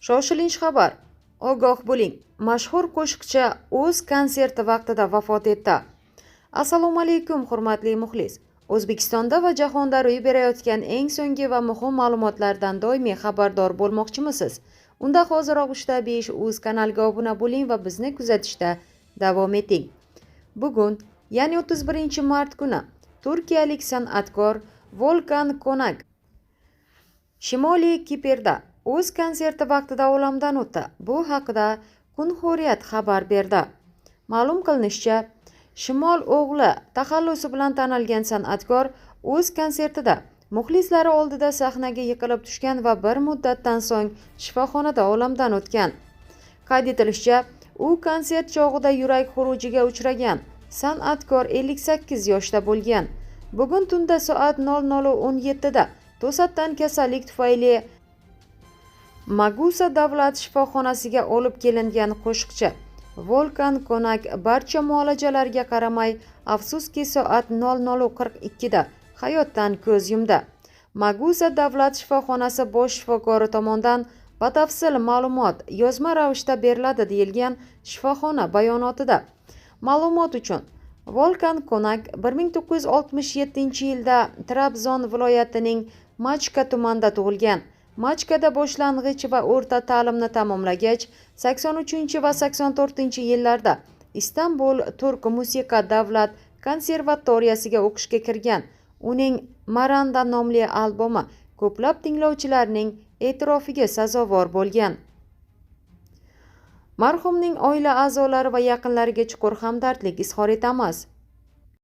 Shoshilinch xabar. Ogoh bo'ling. Mashhur qo'shiqchi o'z konserti vaqtida vafot etdi. Assalomu alaykum, hurmatli muxlis. O'zbekistonda va jahonda ro'y berayotgan eng so'nggi va muhim ma'lumotlardan doimiy xabardor bo'lmoqchimisiz? Unda hoziroq 3:5 uz kanaliga obuna bo'ling va bizni kuzatishda davom eting. Bugun, ya'ni 31-mart kuni, turkiyalik san'atkor Volkan Konak Shimoliy Kiprda o'z konserti vaqtida olamdan o'tdi. Bu haqida Cumhuriyet xabar berdi. Ma'lum qilinishicha, Shimol o'g'li taxallusi bilan tanilgan san'atkor o'z konsertida muxlislari oldida sahnaga yiqilib tushgan va bir muddatdan so'ng shifoxonada olamdan o'tgan. Qayd etilishicha, u konsert chog'ida yurak xurujiga uchragan. San'atkor 58 yoshda bo'lgan. Bugun tunda soat 00:17 da to'satdan kasallik tufayli Magusa davlat shifoxonasiga olib kelingan qo'shiqchi Volkan Konak barcha muolajalarga qaramay, afsuski soat 00:42 da hayotdan ko'z yumdi. Magusa davlat shifoxonasi bosh shifokori tomonidan batafsil ma'lumot yozma ravishda beriladi deyilgan shifoxona bayonotida. Ma'lumot uchun, Volkan Konak 1967-yilda Trabzon viloyatining Machka tumanida tug'ilgan. Machkada boshlang'ich va o'rta ta'limni tamomlagach, 83 va 84-yillarda Istanbul Turk musiqa davlat konservatoriyasiga o'qishga kirgan. Uning Maranda nomli albomi ko'plab tinglovchilarning e'tirofiga sazovor bo'lgan. Marhumning oila a'zolari va yaqinlariga chuqur hamdardlik izhor etamiz.